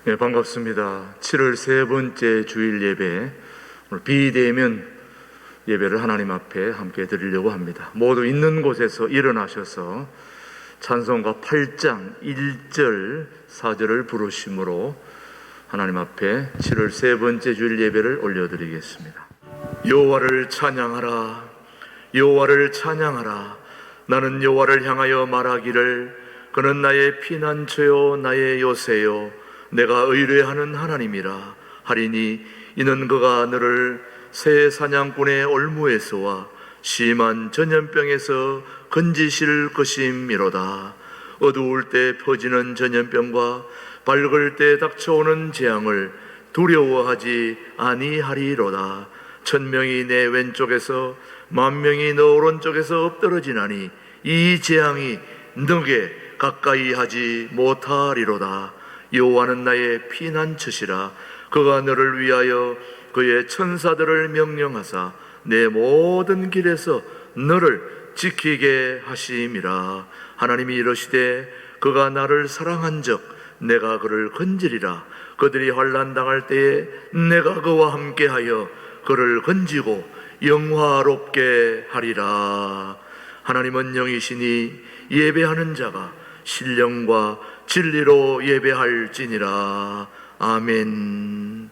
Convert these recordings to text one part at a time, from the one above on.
네, 반갑습니다. 7월 세 번째 주일 예배, 오늘 비대면 예배를 하나님 앞에 함께 드리려고 합니다. 모두 있는 곳에서 일어나셔서 찬송가 8장 1절 4절을 부르심으로 하나님 앞에 7월 세 번째 주일 예배를 올려드리겠습니다. 여호와를 찬양하라, 여호와를 찬양하라. 나는 여호와를 향하여 말하기를 그는 나의 피난처요 나의 요새요 내가 의뢰하는 하나님이라 하리니 이는 그가 너를 새 사냥꾼의 올무에서와 심한 전염병에서 건지실 것임이로다. 어두울 때 퍼지는 전염병과 밝을 때 닥쳐오는 재앙을 두려워하지 아니하리로다. 1000명이 내 왼쪽에서 10,000명이 너 오른쪽에서 엎드러지나니 이 재앙이 너게 가까이 하지 못하리로다. 여호와는 나의 피난처시라. 그가 너를 위하여 그의 천사들을 명령하사 내 모든 길에서 너를 지키게 하심이라. 하나님이 이르시되 그가 나를 사랑한즉 내가 그를 건지리라. 그들이 환난 당할 때에 내가 그와 함께하여 그를 건지고 영화롭게 하리라. 하나님은 영이시니 예배하는 자가 신령과 진리로 예배할지니라. 아멘.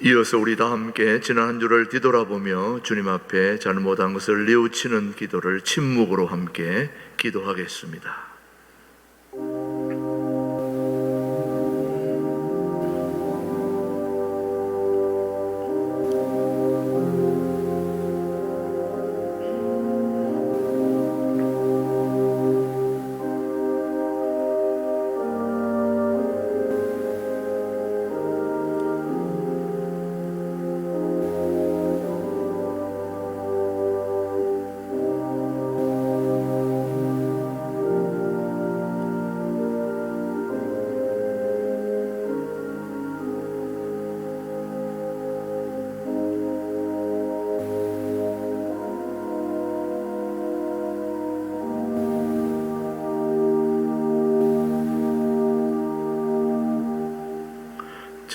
이어서 우리 다 함께 지난 한 주를 뒤돌아보며 주님 앞에 잘못한 것을 뉘우치는 기도를 침묵으로 함께 기도하겠습니다.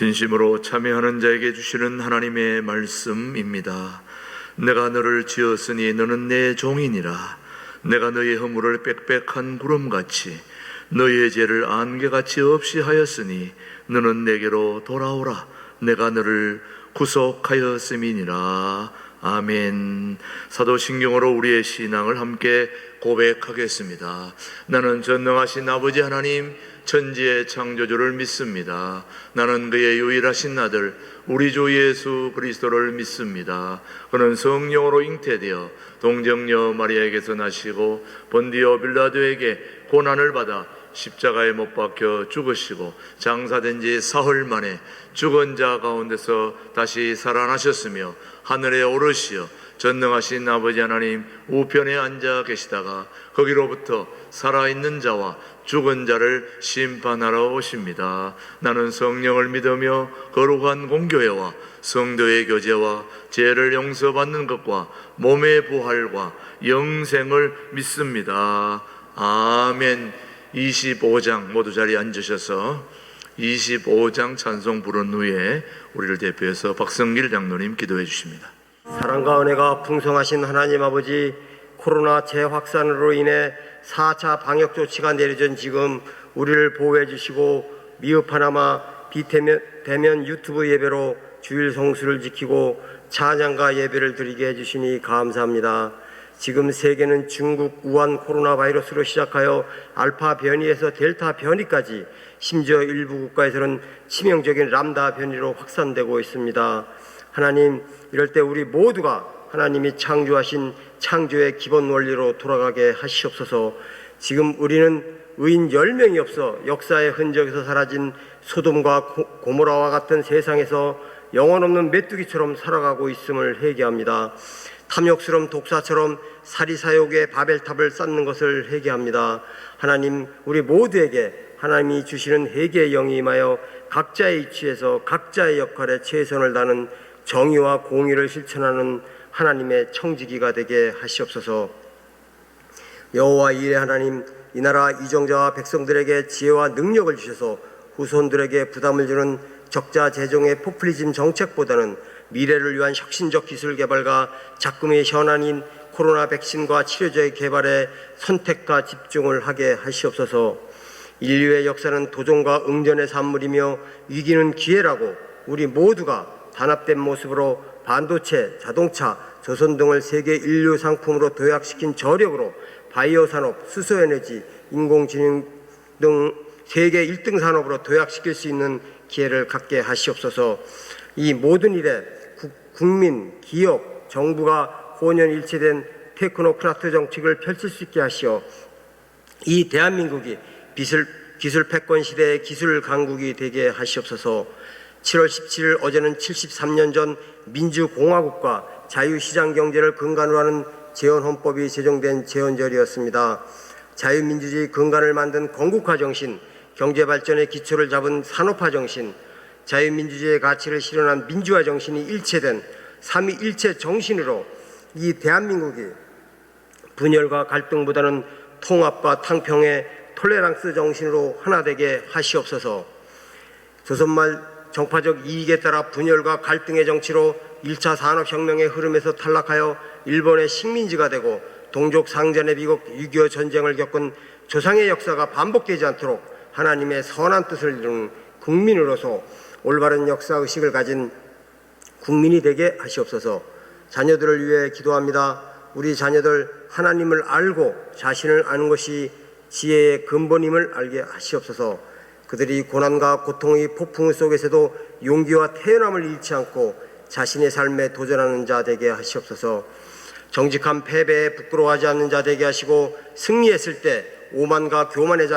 진심으로 참여하는 자에게 주시는 하나님의 말씀입니다. 내가 너를 지었으니 너는 내 종이니라. 내가 너의 허물을 빽빽한 구름같이 너의 죄를 안개같이 없이 하였으니 너는 내게로 돌아오라. 내가 너를 구속하였음이니라. 아멘. 사도신경으로 우리의 신앙을 함께 고백하겠습니다. 나는 전능하신 아버지 하나님 천지의 창조주를 믿습니다. 나는 그의 유일하신 아들 우리 주 예수 그리스도를 믿습니다. 그는 성령으로 잉태되어 동정녀 마리아에게서 나시고 본디오 빌라도에게 고난을 받아 십자가에 못 박혀 죽으시고 장사된 지 사흘 만에 죽은 자 가운데서 다시 살아나셨으며 하늘에 오르시어 전능하신 아버지 하나님 우편에 앉아 계시다가 거기로부터 살아있는 자와 죽은 자를 심판하러 오십니다. 나는 성령을 믿으며 거룩한 공교회와 성도의 교제와 죄를 용서받는 것과 몸의 부활과 영생을 믿습니다. 아멘. 25장 모두 자리에 앉으셔서 25장 찬송 부른 후에 우리를 대표해서 박성길 장로님 기도해 주십니다. 사랑과 은혜가 풍성하신 하나님 아버지, 코로나 재확산으로 인해 4차 방역 조치가 내려진 지금 우리를 보호해 주시고 미흡하나마 비대면 유튜브 예배로 주일 성수를 지키고 찬양과 예배를 드리게 해주시니 감사합니다. 지금 세계는 중국 우한 코로나 바이러스로 시작하여 알파 변이에서 델타 변이까지 심지어 일부 국가에서는 치명적인 람다 변이로 확산되고 있습니다. 하나님, 이럴 때 우리 모두가 하나님이 창조하신 창조의 기본 원리로 돌아가게 하시옵소서. 지금 우리는 의인 10명이 없어 역사의 흔적에서 사라진 소돔과 고모라와 같은 세상에서 영혼 없는 메뚜기처럼 살아가고 있음을 회개합니다. 탐욕스러운 독사처럼 사리사욕의 바벨탑을 쌓는 것을 회개합니다. 하나님, 우리 모두에게 하나님이 주시는 회개의 영이 임하여 각자의 위치에서 각자의 역할에 최선을 다하는 정의와 공의를 실천하는 하나님의 청지기가 되게 하시옵소서. 여호와 이레 하나님, 이 나라 이정자와 백성들에게 지혜와 능력을 주셔서 후손들에게 부담을 주는 적자 재정의 포퓰리즘 정책보다는 미래를 위한 혁신적 기술 개발과 작금의 현안인 코로나 백신과 치료제의 개발에 선택과 집중을 하게 하시옵소서. 인류의 역사는 도전과 응전의 산물이며 위기는 기회라고 우리 모두가 단합된 모습으로 반도체, 자동차, 조선 등을 세계 인류 상품으로 도약시킨 저력으로 바이오 산업, 수소에너지, 인공지능 등 세계 1등 산업으로 도약시킬 수 있는 기회를 갖게 하시옵소서. 이 모든 일에 국민, 기업, 정부가 혼연일체된 테크노크라트 정책을 펼칠 수 있게 하시어 이 대한민국이 기술 패권 시대의 기술 강국이 되게 하시옵소서. 7월 17일 어제는 73년 전 민주공화국과 자유시장 경제를 근간으로 하는 재헌헌법이 제정된 재헌절이었습니다. 자유민주주의 근간을 만든 건국화 정신, 경제발전의 기초를 잡은 산업화 정신, 자유민주주의의 가치를 실현한 민주화 정신이 일체된 삼위일체 정신으로 이 대한민국이 분열과 갈등보다는 통합과 탕평의 톨레랑스 정신으로 하나 되게 하시옵소서. 조선말 정파적 이익에 따라 분열과 갈등의 정치로 1차 산업혁명의 흐름에서 탈락하여 일본의 식민지가 되고 동족 상전의 비극 6.25 전쟁을 겪은 조상의 역사가 반복되지 않도록 하나님의 선한 뜻을 이루는 국민으로서 올바른 역사의식을 가진 국민이 되게 하시옵소서. 자녀들을 위해 기도합니다. 우리 자녀들 하나님을 알고 자신을 아는 것이 지혜의 근본임을 알게 하시옵소서. 그들이 고난과 고통의 폭풍 속에서도 용기와 태연함을 잃지 않고 자신의 삶에 도전하는 자 되게 하시옵소서. 정직한 패배에 부끄러워하지 않는 자 되게 하시고 승리했을 때 오만과 교만의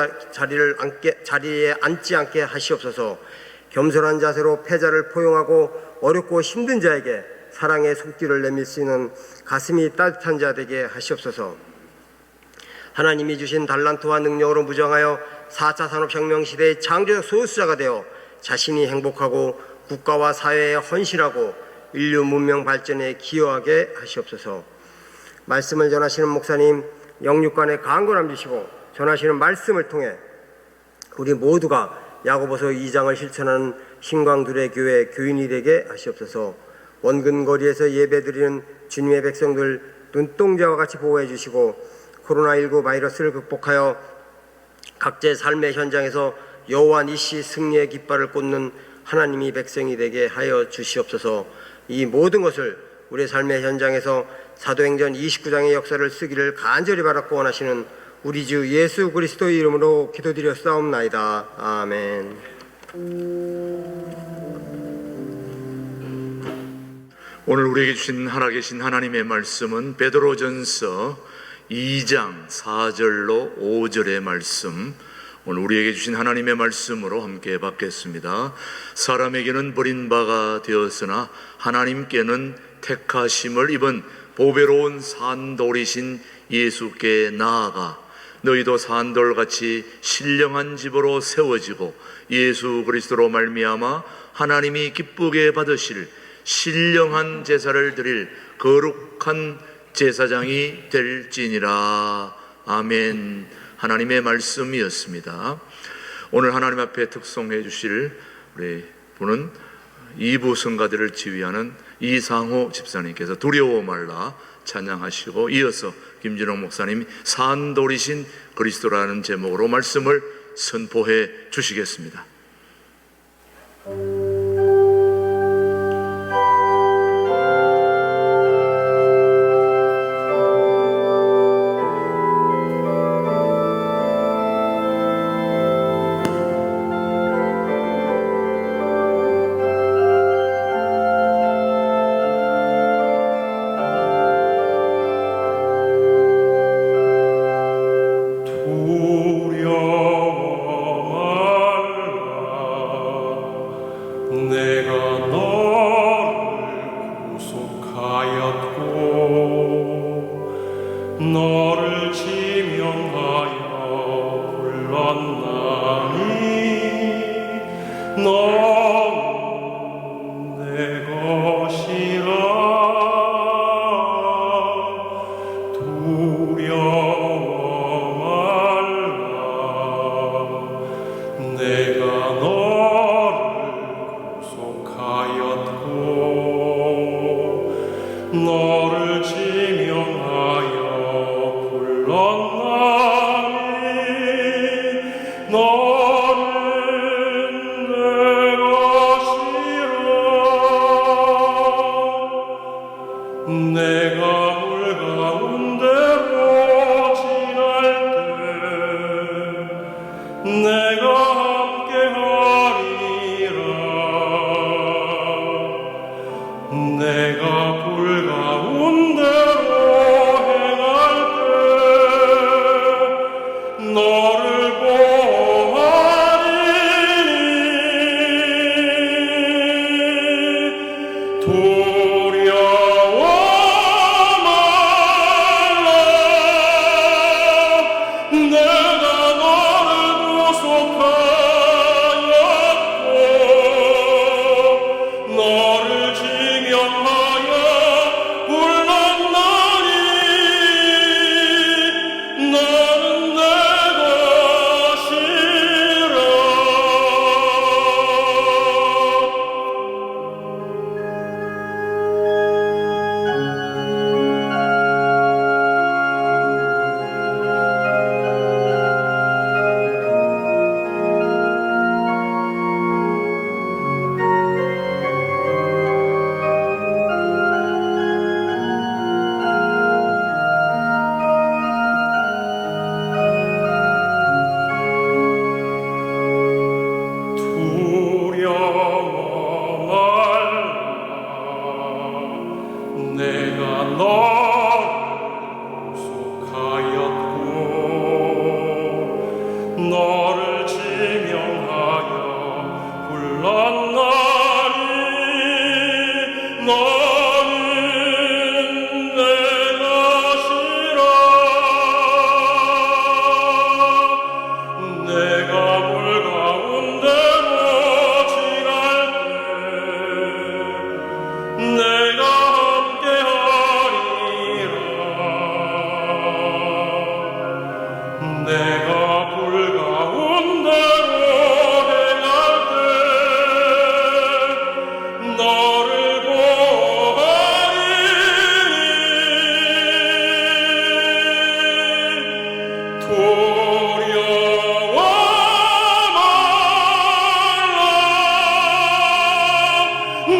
자리에 앉지 않게 하시옵소서. 겸손한 자세로 패자를 포용하고 어렵고 힘든 자에게 사랑의 손길을 내밀 수 있는 가슴이 따뜻한 자 되게 하시옵소서. 하나님이 주신 달란트와 능력으로 무장하여 4차 산업혁명 시대의 창조적 소수자가 되어 자신이 행복하고 국가와 사회에 헌신하고 인류 문명 발전에 기여하게 하시옵소서. 말씀을 전하시는 목사님 영육간에 강건함 주시고 전하시는 말씀을 통해 우리 모두가 야고보서 2장을 실천하는 신광두레 교회 교인이 되게 하시옵소서. 원근거리에서 예배드리는 주님의 백성들 눈동자와 같이 보호해 주시고 코로나19 바이러스를 극복하여 각자의 삶의 현장에서 여호와 니시 승리의 깃발을 꽂는 하나님이 백성이 되게 하여 주시옵소서. 이 모든 것을 우리의 삶의 현장에서 사도행전 29장의 역사를 쓰기를 간절히 바라고 원하시는 우리 주 예수 그리스도의 이름으로 기도드렸사옵나이다. 아멘. 오늘 우리에게 주신 살아계신 하나님의 말씀은 베드로전서 2장 4절로 5절의 말씀, 오늘 우리에게 주신 하나님의 말씀으로 함께 받겠습니다. 사람에게는 버림바가 되었으나 하나님께는 택하심을 입은 보배로운 산돌이신 예수께 나아가 너희도 산돌같이 신령한 집으로 세워지고 예수 그리스도로 말미암아 하나님이 기쁘게 받으실 신령한 제사를 드릴 거룩한 제사장이 될지니라. 아멘. 하나님의 말씀이었습니다. 오늘 하나님 앞에 특송해 주실 우리 분은 2부 성가대를 지휘하는 이상호 집사님께서 두려워 말라 찬양하시고, 이어서 김진홍 목사님이 산돌이신 그리스도라는 제목으로 말씀을 선포해 주시겠습니다. 두려워 말라. 내가 함께하리라. 내가 불 가운데로 행할 때 너를 보호하리니 두려워 말라. 내가 너를 구속하였고 너를 지명하여 불렀나니 너는 내 것이라. 두려워 말라. 내가 너를 구속하였고 너를 지명하여 불렀나니 너는 내 것이라. 내가 물 가운데로 지날 때 내가 함께하리라. 내가 불 가운데로 행할 때 너를 보호하리니 두려워 말라.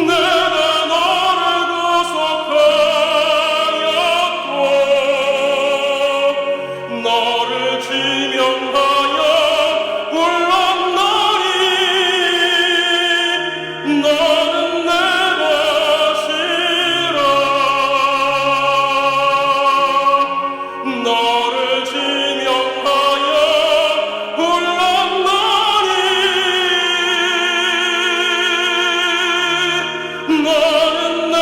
내가 너를 구속하였고 너를 지명하여 불렀나니 너는 내 것이라. 너를 지명하여 불렀나니 너는 내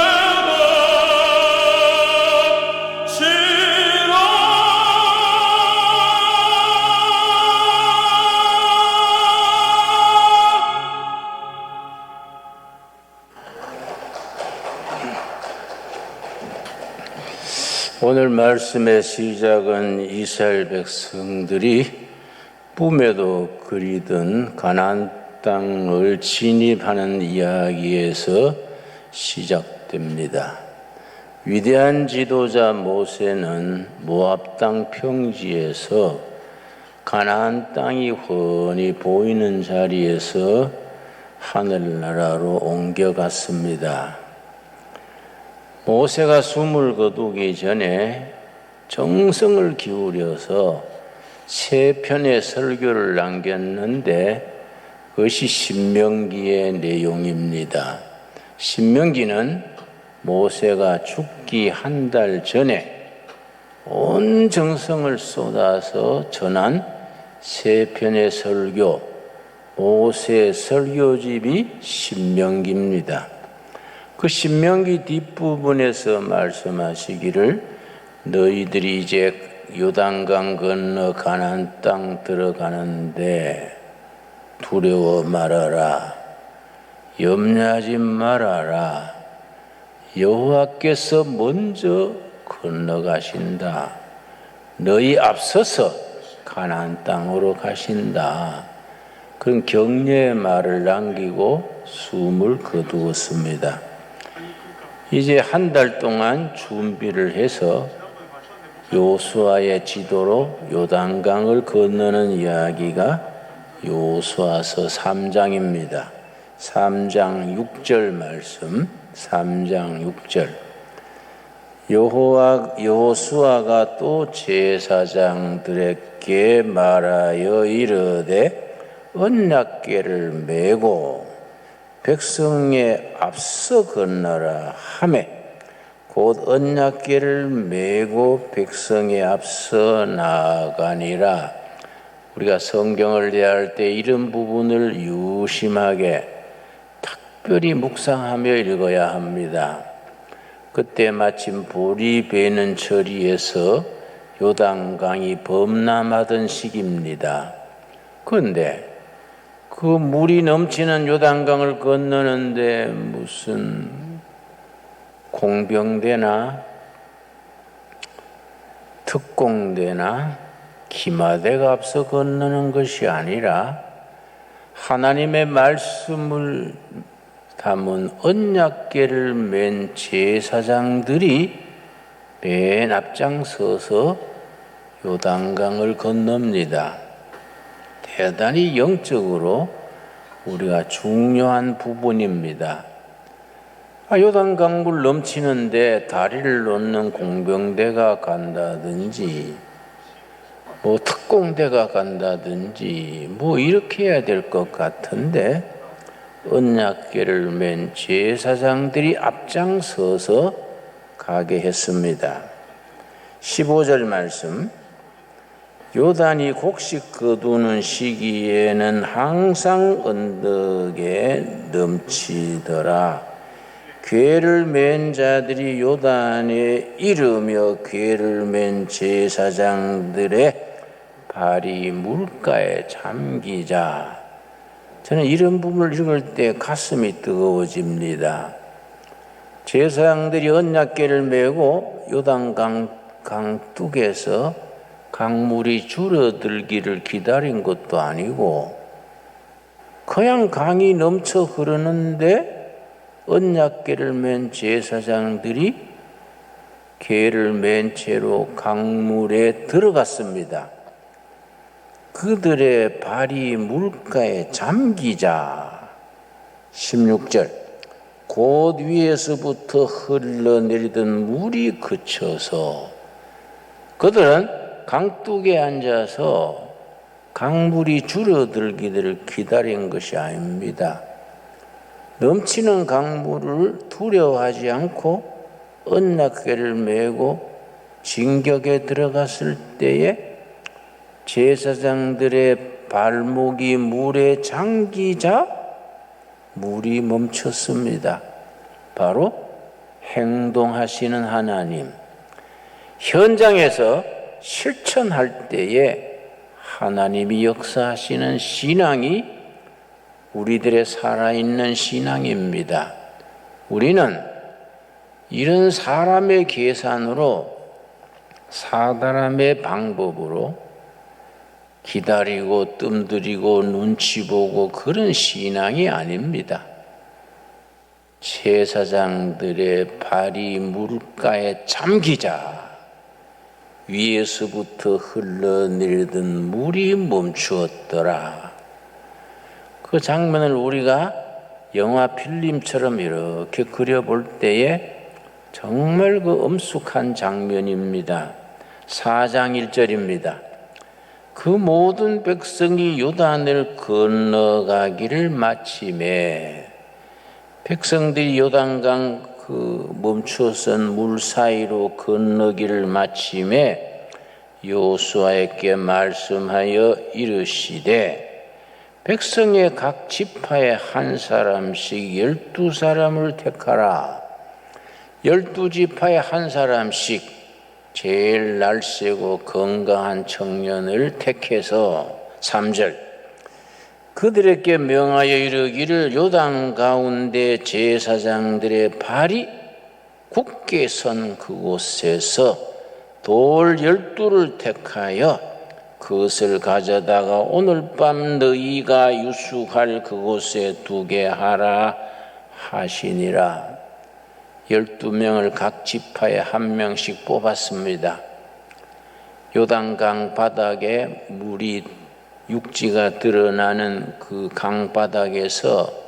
것이라. 오늘 말씀의 시작은 이스라엘 백성들이 꿈에도 그리던 가나안 땅을 진입하는 이야기에서 시작됩니다. 위대한 지도자 모세는 모압 땅 평지에서 가나안 땅이 훤히 보이는 자리에서 하늘나라로 옮겨갔습니다. 모세가 숨을 거두기 전에 정성을 기울여서 세 편의 설교를 남겼는데 그것이 신명기의 내용입니다. 신명기는 모세가 죽기 한 달 전에 온 정성을 쏟아서 전한 세 편의 설교, 모세의 설교집이 신명기입니다. 그 신명기 뒷부분에서 말씀하시기를 너희들이 이제 요단강 건너 가나안 땅 들어가는데 두려워 말아라. 염려하지 말아라. 여호와께서 먼저 건너가신다. 너희 앞서서 가나안 땅으로 가신다. 그런 격려의 말을 남기고 숨을 거두었습니다. 이제 한 달 동안 준비를 해서 요수아의 지도로 요단강을 건너는 이야기가 요수아서 3장입니다. 3장 6절 말씀, 3장 6절. 여호수아가 또 제사장들에게 말하여 이르되 언약궤를 메고 백성에 앞서 건너라 하매 곧 언약궤를 메고 백성에 앞서 나아가니라. 우리가 성경을 대할 때 이런 부분을 유심하게 특별히 묵상하며 읽어야 합니다. 그때 마침 보리 베는 처리에서 요단강이 범람하던 시기입니다. 그런데 그 물이 넘치는 요단강을 건너는데 무슨 공병대나 특공대나 기마대가 앞서 건너는 것이 아니라 하나님의 말씀을 담은 언약궤를 맨 제사장들이 맨 앞장서서 요단강을 건넙니다. 대단히 영적으로 우리가 중요한 부분입니다. 요단강물 넘치는데 다리를 놓는 공병대가 간다든지 특공대가 간다든지 이렇게 해야 될 것 같은데 언약궤를 맨 제사장들이 앞장서서 가게 했습니다. 15절 말씀, 요단이 곡식 거두는 시기에는 항상 언덕에 넘치더라. 궤를 맨 자들이 요단에 이르며 궤를 맨 제사장들의 발이 물가에 잠기자. 저는 이런 부분을 읽을 때 가슴이 뜨거워집니다. 제사장들이 언약궤를 메고 요단강 강둑에서 강물이 줄어들기를 기다린 것도 아니고 그냥 강이 넘쳐 흐르는데 언약궤를 맨 제사장들이 궤를 맨 채로 강물에 들어갔습니다. 그들의 발이 물가에 잠기자. 16절, 곧 위에서부터 흘러내리던 물이 그쳐서 그들은 강둑에 앉아서 강물이 줄어들기를 기다린 것이 아닙니다. 넘치는 강물을 두려워하지 않고 언약궤를 메고 진격에 들어갔을 때에 제사장들의 발목이 물에 잠기자 물이 멈췄습니다. 바로 행동하시는 하나님, 현장에서 실천할 때에 하나님이 역사하시는 신앙이 우리들의 살아있는 신앙입니다. 우리는 이런 사람의 계산으로 사람의 방법으로 기다리고 뜸들이고 눈치 보고 그런 신앙이 아닙니다. 제사장들의 발이 물가에 잠기자 위에서부터 흘러내리던 물이 멈추었더라. 그 장면을 우리가 영화 필름처럼 이렇게 그려볼 때에 정말 그 엄숙한 장면입니다. 4장 1절입니다. 그 모든 백성이 요단을 건너가기를 마침에 백성들이 요단강 그 멈추어선 물 사이로 건너기를 마침에 여호수아에게 말씀하여 이르시되 백성의 각 지파에 한 사람씩 12사람을 택하라. 12지파에 한 사람씩 제일 날쌔고 건강한 청년을 택해서 3절 그들에게 명하여 이르기를 요단 가운데 제사장들의 발이 굳게 선 그곳에서 돌 12를 택하여 그것을 가져다가 오늘 밤 너희가 유숙할 그곳에 두게 하라 하시니라. 12명을 각 지파에 한 명씩 뽑았습니다. 요단강 바닥에 물이 육지가 드러나는 그 강바닥에서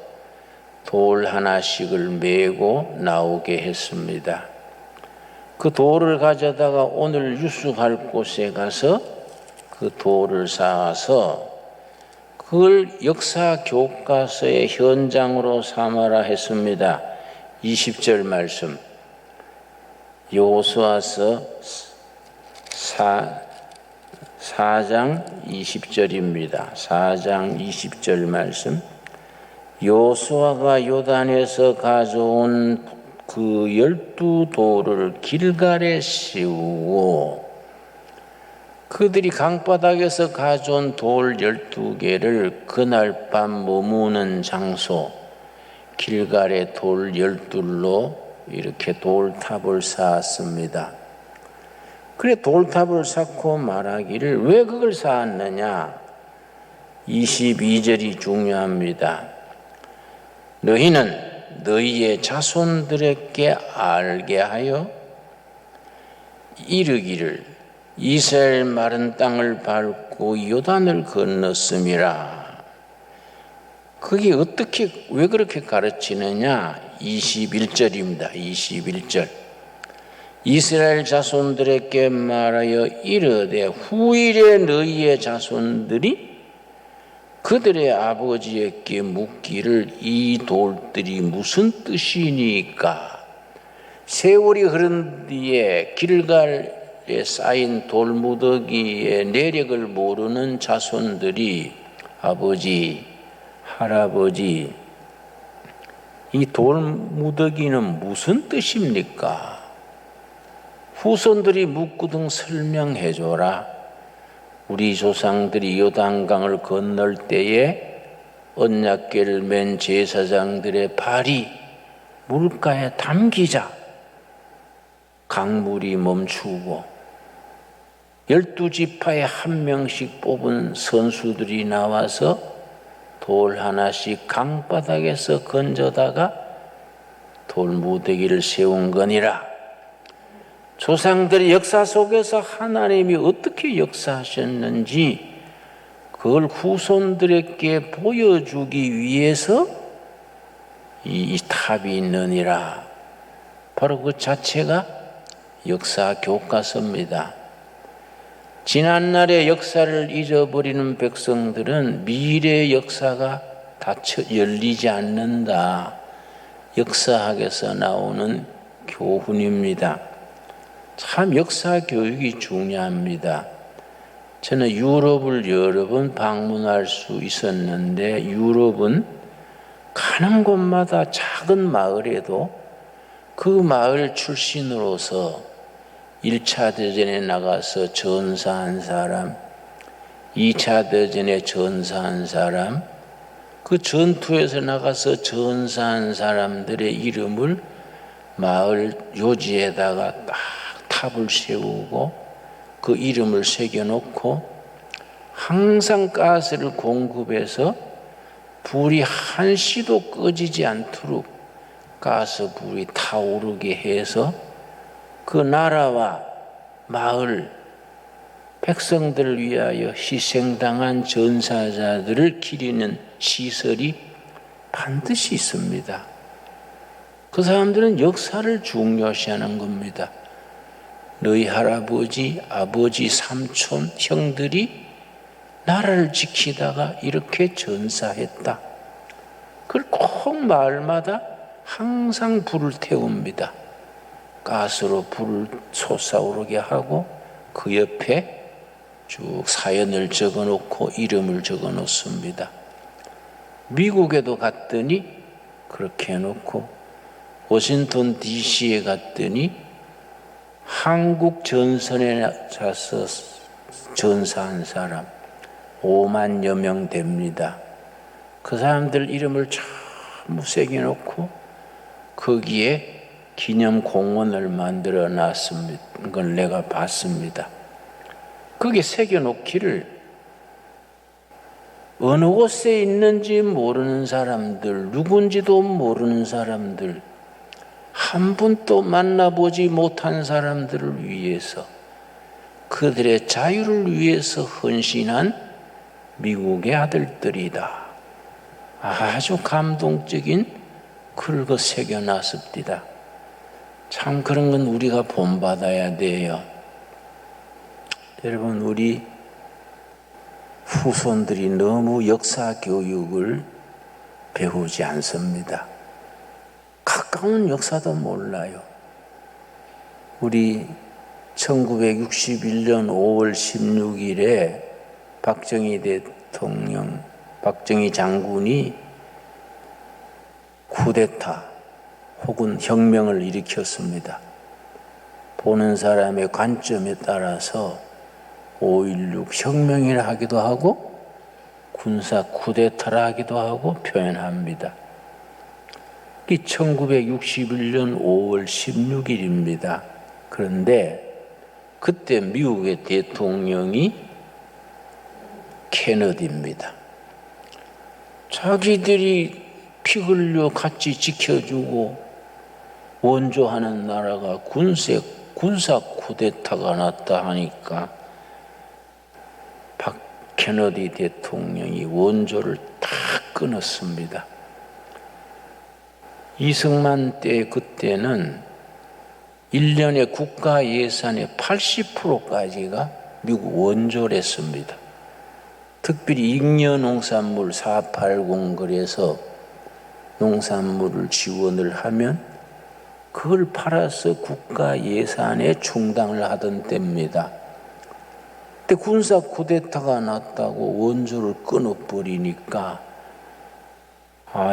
돌 하나씩을 메고 나오게 했습니다. 그 돌을 가져다가 오늘 유숙할 곳에 가서 그 돌을 쌓아서 그걸 역사 교과서의 현장으로 삼아라 했습니다. 20절 말씀, 여호수아서 4장 20절입니다. 4장 20절 말씀, 여호수아가 요단에서 가져온 그 12돌을 길갈에 세우고 그들이 강바닥에서 가져온 돌 12개를 그날 밤 머무는 장소 길갈의 돌 12돌로 이렇게 돌탑을 쌓았습니다. 그래 돌탑을 쌓고 말하기를 왜 그걸 쌓았느냐? 22절이 중요합니다. 너희는 너희의 자손들에게 알게 하여 이르기를 이스라엘 마른 땅을 밟고 요단을 건넜음이라. 그게 어떻게 왜 그렇게 가르치느냐? 21절입니다. 21절. 이스라엘 자손들에게 말하여 이르되 후일에 너희의 자손들이 그들의 아버지에게 묻기를 이 돌들이 무슨 뜻이니까? 세월이 흐른 뒤에 길갈에 쌓인 돌무더기의 내력을 모르는 자손들이 아버지, 할아버지, 이 돌무더기는 무슨 뜻입니까? 후손들이 묻고등 설명해줘라. 우리 조상들이 요단강을 건널 때에 언약궤를 맨 제사장들의 발이 물가에 담기자 강물이 멈추고 12지파에 한 명씩 뽑은 선수들이 나와서 돌 하나씩 강바닥에서 건져다가 돌무더기를 세운 거니라. 조상들의 역사 속에서 하나님이 어떻게 역사하셨는지 그걸 후손들에게 보여주기 위해서 이 탑이 있느니라. 바로 그 자체가 역사 교과서입니다. 지난날의 역사를 잊어버리는 백성들은 미래의 역사가 열리지 않는다. 역사학에서 나오는 교훈입니다. 참 역사 교육이 중요합니다. 저는 유럽을 여러 번 방문할 수 있었는데 유럽은 가는 곳마다 작은 마을에도 그 마을 출신으로서 1차 대전에 나가서 전사한 사람, 2차 대전에 전사한 사람, 그 전투에서 나가서 전사한 사람들의 이름을 마을 요지에다가 딱 탑을 세우고 그 이름을 새겨놓고 항상 가스를 공급해서 불이 한시도 꺼지지 않도록 가스 불이 타오르게 해서 그 나라와 마을 백성들을 위하여 희생당한 전사자들을 기리는 시설이 반드시 있습니다. 그 사람들은 역사를 중요시하는 겁니다. 너희 할아버지, 아버지, 삼촌, 형들이 나라를 지키다가 이렇게 전사했다. 그걸 꼭 마을마다 항상 불을 태웁니다. 가스로 불을 솟아오르게 하고 그 옆에 쭉 사연을 적어놓고 이름을 적어놓습니다. 미국에도 갔더니 그렇게 해놓고 워싱턴 DC에 갔더니 한국 전선에 가서 전사한 사람 5만여 명 됩니다. 그 사람들 이름을 전부 새겨놓고 거기에 기념 공원을 만들어 놨습니다. 그걸 내가 봤습니다. 거기에 새겨놓기를 어느 곳에 있는지 모르는 사람들, 누군지도 모르는 사람들, 한 번도 만나보지 못한 사람들을 위해서 그들의 자유를 위해서 헌신한 미국의 아들들이다. 아주 감동적인 글을 새겨놨습니다. 참 그런 건 우리가 본받아야 돼요. 여러분, 우리 후손들이 너무 역사 교육을 배우지 않습니다. 가까운 역사도 몰라요. 우리 1961년 5월 16일에 박정희 대통령, 박정희 장군이 쿠데타 혹은 혁명을 일으켰습니다. 보는 사람의 관점에 따라서 5.16 혁명이라 하기도 하고 군사 쿠데타라 하기도 하고 표현합니다. 이 1961년 5월 16일입니다. 그런데 그때 미국의 대통령이 케너디입니다. 자기들이 피 흘려 같이 지켜주고 원조하는 나라가 군사 쿠데타가 났다 하니까 박 케너디 대통령이 원조를 다 끊었습니다. 이승만 때 그때는 1년에 국가 예산의 80%까지가 미국 원조랬습니다. 특별히 잉여농산물 480 그래서 농산물을 지원을 하면 그걸 팔아서 국가 예산에 충당을 하던 때입니다. 그때 군사 쿠데타가 났다고 원조를 끊어버리니까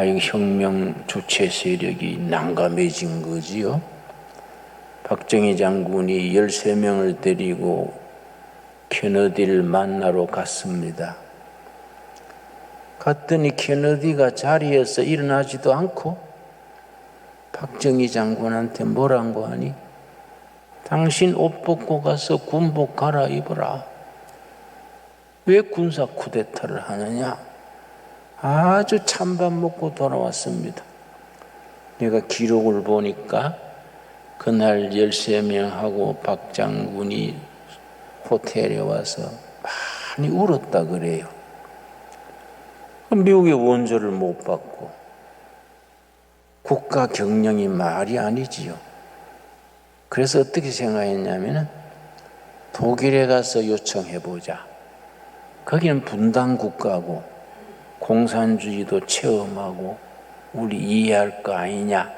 이 혁명 주체 세력이 난감해진 거지요. 박정희 장군이 13명을 데리고 케너디를 만나러 갔습니다. 갔더니 케너디가 자리에서 일어나지도 않고 박정희 장군한테 뭐라고 하니? 당신 옷 벗고 가서 군복 갈아입어라. 왜 군사 쿠데타를 하느냐? 아주 찬밥 먹고 돌아왔습니다. 내가 기록을 보니까 그날 13명하고 박 장군이 호텔에 와서 많이 울었다 그래요. 미국의 원조를 못 받고 국가 경영이 말이 아니지요. 그래서 어떻게 생각했냐면 독일에 가서 요청해보자. 거기는 분단 국가고 공산주의도 체험하고 우리 이해할 거 아니냐.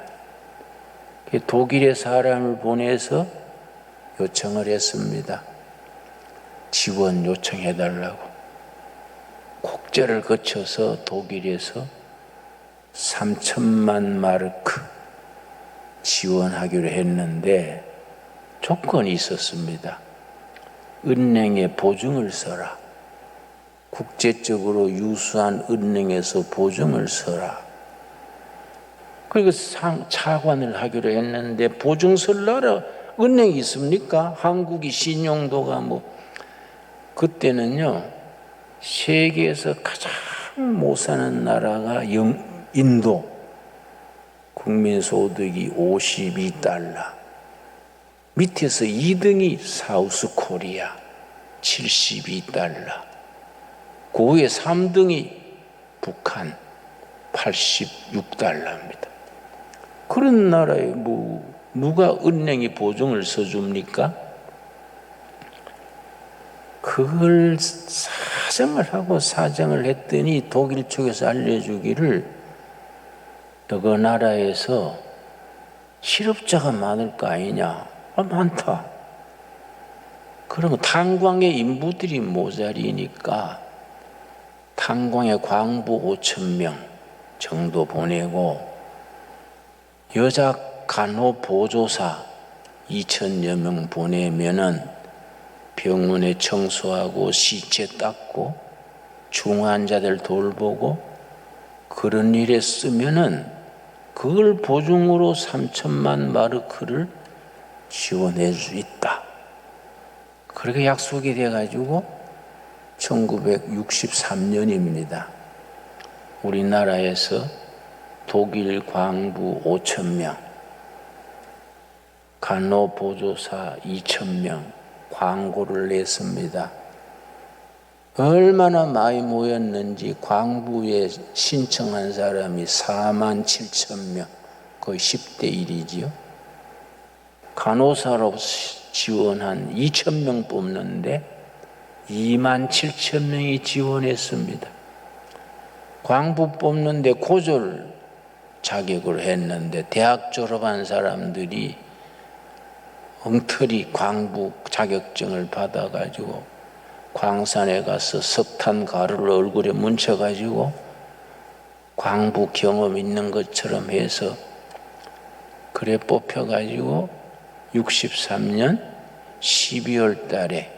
독일에 사람을 보내서 요청을 했습니다. 지원 요청해달라고. 국제를 거쳐서 독일에서 3천만 마르크 지원하기로 했는데 조건이 있었습니다. 은행에 보증을 써라. 국제적으로 유수한 은행에서 보증을 써라. 그리고 차관을 하기로 했는데 보증 쓸 나라 은행이 있습니까? 한국이 신용도가 그때는요 세계에서 가장 못 사는 나라가 인도. 국민소득이 52달러. 밑에서 2등이 사우스 코리아 72달러. 그 위에 3등이 북한 86달러입니다. 그런 나라에 누가 은행이 보증을 써줍니까? 그걸 사정을 했더니 독일 쪽에서 알려주기를 그 나라에서 실업자가 많을 거 아니냐. 많다. 그러면 탄광의 인부들이 모자리니까 탄광의 광부 5,000명 정도 보내고 여자 간호보조사 2,000여 명 보내면은 병원에 청소하고 시체 닦고 중환자들 돌보고 그런 일에 쓰면은 그걸 보증으로 3천만 마르크를 지원해 줄 수 있다. 그렇게 약속이 돼가지고 1963년입니다. 우리나라에서 독일 광부 5,000명, 간호보조사 2,000명 광고를 냈습니다. 얼마나 많이 모였는지 광부에 신청한 사람이 47,000명, 거의 10대 1이지요. 간호사로 지원한 2,000명 뽑는데 27,000명이 지원했습니다. 광부 뽑는데 고졸 자격을 했는데 대학 졸업한 사람들이 엉터리 광부 자격증을 받아가지고 광산에 가서 석탄 가루를 얼굴에 뭉쳐가지고 광부 경험 있는 것처럼 해서 그래 뽑혀가지고 63년 12월 달에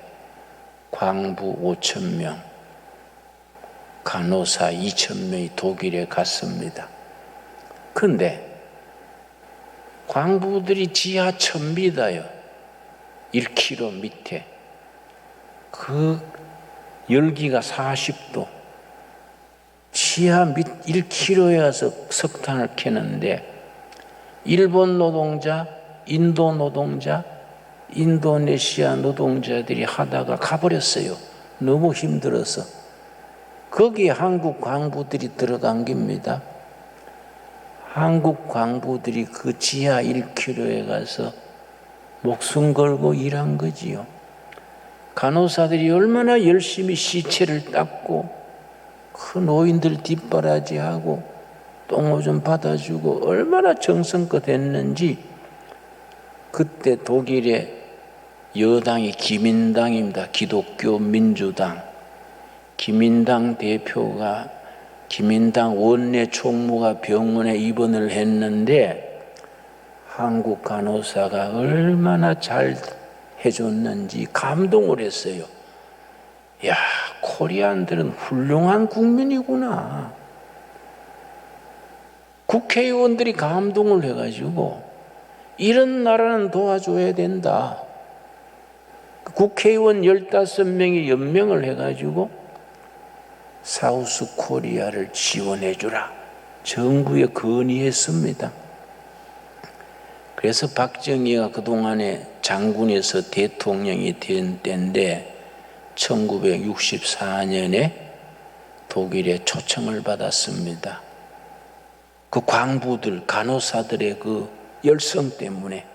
광부 5,000명, 간호사 2,000명이 독일에 갔습니다. 근데 광부들이 지하 1,000m요. 1km 밑에. 그 열기가 40도. 지하 밑 1km에 가서 석탄을 캐는데 일본 노동자, 인도 노동자, 인도네시아 노동자들이 하다가 가버렸어요. 너무 힘들어서. 거기에 한국 광부들이 들어간 겁니다. 한국 광부들이 그 지하 1km에 가서 목숨 걸고 일한 거지요. 간호사들이 얼마나 열심히 시체를 닦고 그 노인들 뒷바라지하고 똥오줌 받아주고 얼마나 정성껏 했는지. 그때 독일의 여당이 기민당입니다. 기독교 민주당. 기민당 대표가 기민당 원내 총무가 병원에 입원을 했는데 한국 간호사가 얼마나 잘 해줬는지 감동을 했어요. 야, 코리안들은 훌륭한 국민이구나. 국회의원들이 감동을 해가지고 이런 나라는 도와줘야 된다. 국회의원 15명이 연명을 해가지고 사우스 코리아를 지원해 주라. 정부에 건의했습니다. 그래서 박정희가 그동안에 장군에서 대통령이 된 때인데 1964년에 독일에 초청을 받았습니다. 그 광부들, 간호사들의 그 열성 때문에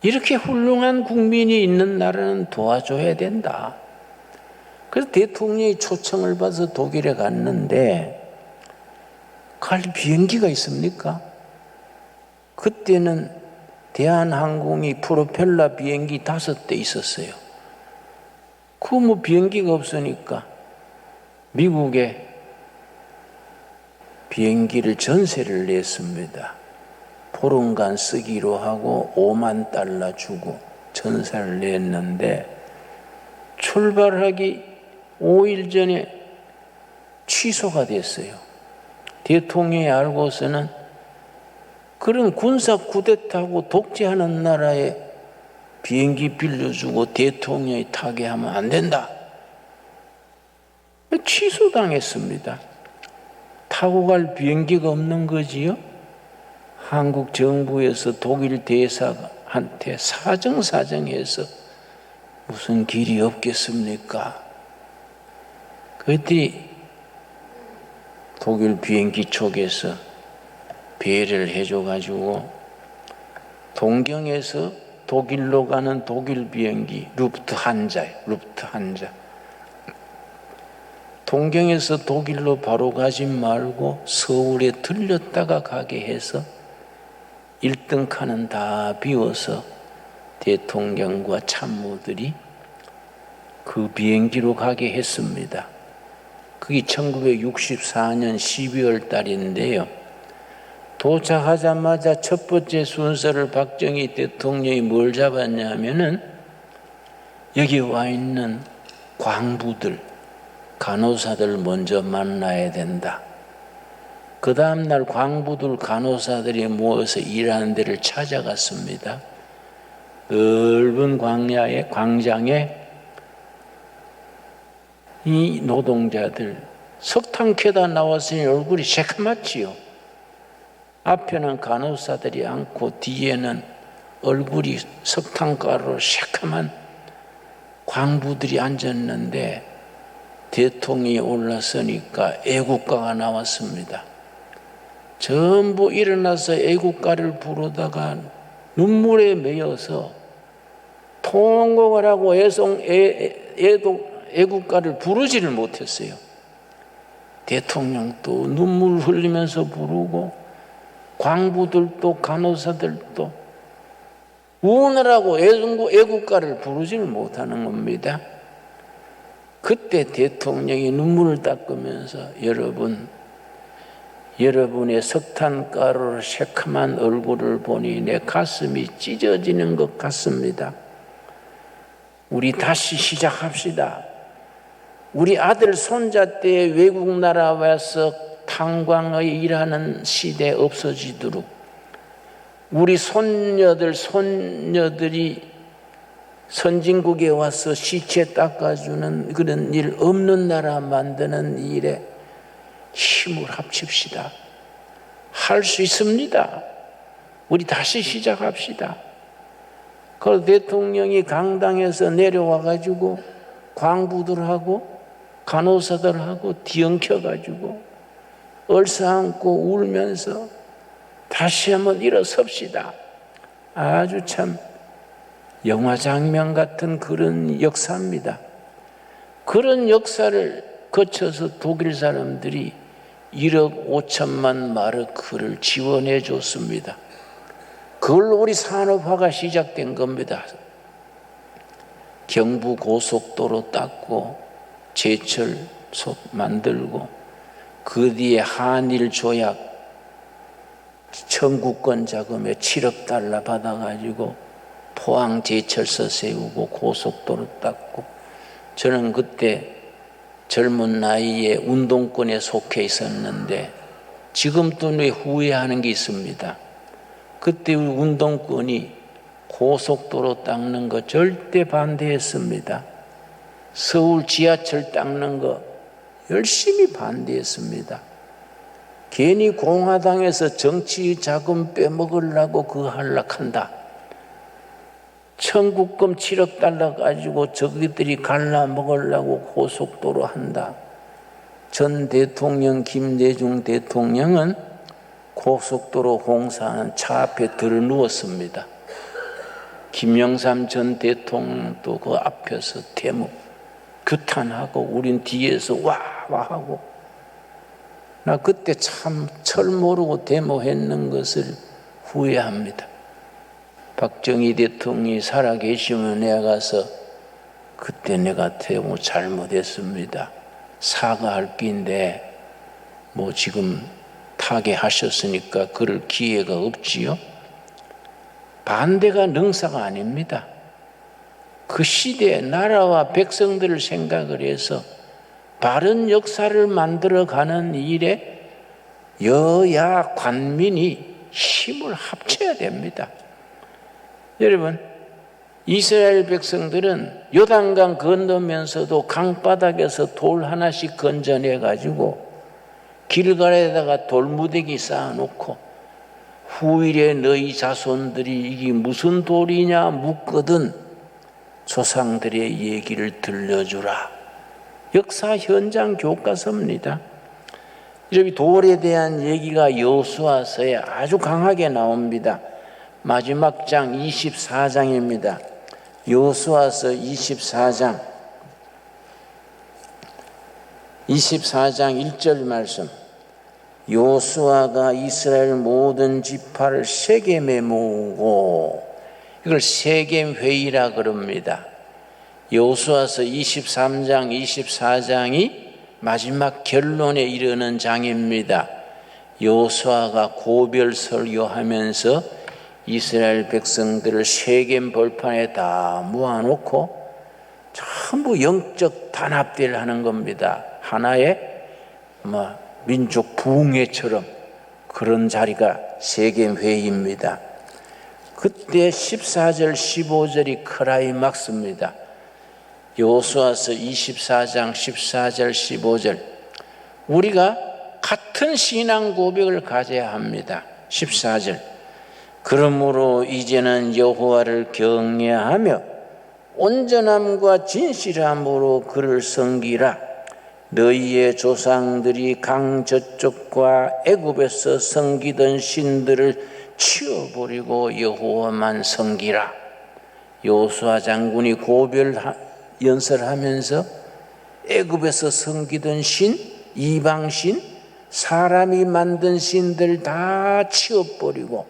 이렇게 훌륭한 국민이 있는 나라는 도와줘야 된다. 그래서 대통령이 초청을 받아서 독일에 갔는데 갈 비행기가 있습니까? 그때는 대한항공이 프로펠러 비행기 5대 있었어요. 그 뭐 비행기가 없으니까 미국에 비행기를 전세를 냈습니다. 보름간 쓰기로 하고 5만 달러 주고 전세를 냈는데 출발하기 5일 전에 취소가 됐어요. 대통령이 알고서는 그런 군사 쿠데타하고 독재하는 나라에 비행기 빌려주고 대통령이 타게 하면 안 된다. 취소당했습니다. 타고 갈 비행기가 없는 거지요. 한국 정부에서 독일 대사한테 사정해서 무슨 길이 없겠습니까? 그랬더니 독일 비행기 쪽에서 배려를 해줘가지고 동경에서 독일로 가는 독일 비행기 루프트한자예요. 루프트한자. 동경에서 독일로 바로 가지 말고 서울에 들렸다가 가게 해서 1등 칸은 다 비워서 대통령과 참모들이 그 비행기로 가게 했습니다. 그게 1964년 12월 달인데요. 도착하자마자 첫 번째 순서를 박정희 대통령이 뭘 잡았냐면은 여기 와 있는 광부들, 간호사들 먼저 만나야 된다. 그 다음날 광부들, 간호사들이 모여서 일하는 데를 찾아갔습니다. 넓은 광장에 이 노동자들 석탄 캐다 나왔으니 얼굴이 새카맣지요. 앞에는 간호사들이 앉고 뒤에는 얼굴이 석탄가루로 새카만 광부들이 앉았는데 대통령이 올라서니까 애국가가 나왔습니다. 전부 일어나서 애국가를 부르다가 눈물에 매여서 통곡을 하고 애국가를 부르지를 못했어요. 대통령도 눈물 흘리면서 부르고 광부들도 간호사들도 우느라고 애국가를 부르지를 못하는 겁니다. 그때 대통령이 눈물을 닦으면서 여러분의 석탄가루로 새카만 얼굴을 보니 내 가슴이 찢어지는 것 같습니다. 우리 다시 시작합시다. 우리 아들 손자 때 외국 나라 와서 탄광의 일하는 시대 없어지도록 우리 손녀들이 선진국에 와서 시체 닦아주는 그런 일 없는 나라 만드는 일에 힘을 합칩시다. 할 수 있습니다. 우리 다시 시작합시다. 그 대통령이 강당에서 내려와가지고 광부들하고 간호사들하고 뒤엉켜가지고 얼싸안고 울면서 다시 한번 일어섭시다. 아주 참 영화 장면 같은 그런 역사입니다. 그런 역사를 거쳐서 독일 사람들이 1억 5천만 마르크를 지원해 줬습니다. 그걸로 우리 산업화가 시작된 겁니다. 경부 고속도로 닦고 제철소 만들고 그 뒤에 한일 조약 청구권 자금에 7억 달러 받아가지고 포항 제철소 세우고 고속도로 닦고 저는 그때 젊은 나이에 운동권에 속해 있었는데 지금도 왜 후회하는 게 있습니다. 그때 우리 운동권이 고속도로 닦는 거 절대 반대했습니다. 서울 지하철 닦는 거 열심히 반대했습니다. 괜히 공화당에서 정치 자금 빼먹으려고 그거 하려한다. 청구금 7억 달러 가지고 저기들이 갈라먹으려고 고속도로 한다. 전 대통령 김대중 대통령은 고속도로 공사하는 차 앞에 들어누웠습니다. 김영삼 전 대통령도 그 앞에서 데모 규탄하고 우린 뒤에서 와 하고 나 그때 참 철 모르고 데모했는 것을 후회합니다. 박정희 대통령이 살아계시면 내가 가서 그때 내가 데모 잘못했습니다. 사과할 끼인데 뭐 지금 타계하셨으니까 그럴 기회가 없지요. 반대가 능사가 아닙니다. 그 시대에 나라와 백성들을 생각을 해서 바른 역사를 만들어가는 일에 여야 관민이 힘을 합쳐야 됩니다. 여러분, 이스라엘 백성들은 요단강 건너면서도 강바닥에서 돌 하나씩 건져내가지고 길가에다가 돌무대기 쌓아놓고 후일에 너희 자손들이 이게 무슨 돌이냐 묻거든 조상들의 얘기를 들려주라. 역사 현장 교과서입니다. 여기 돌에 대한 얘기가 여호수아서에 아주 강하게 나옵니다. 마지막 장 24장입니다. 여호수아서 24장 1절 말씀. 여호수아가 이스라엘 모든 지파를 세겜에 모으고 이걸 세겜 회의라 그럽니다. 여호수아서 23장 24장이 마지막 결론에 이르는 장입니다. 여호수아가 고별 설교하면서 이스라엘 백성들을 세겜 벌판에 다 모아놓고 전부 영적 단합대를 하는 겁니다. 하나의 민족 부흥회처럼 그런 자리가 세겜 회의입니다. 그때 14절 15절이 크라이막스입니다. 여호수아서 24장 14절 15절 우리가 같은 신앙 고백을 가져야 합니다. 14절 그러므로 이제는 여호와를 경외하며 온전함과 진실함으로 그를 섬기라. 너희의 조상들이 강 저쪽과 애굽에서 섬기던 신들을 치워버리고 여호와만 섬기라. 여호수아 장군이 고별 연설하면서 애굽에서 섬기던 신, 이방신, 사람이 만든 신들 다 치워버리고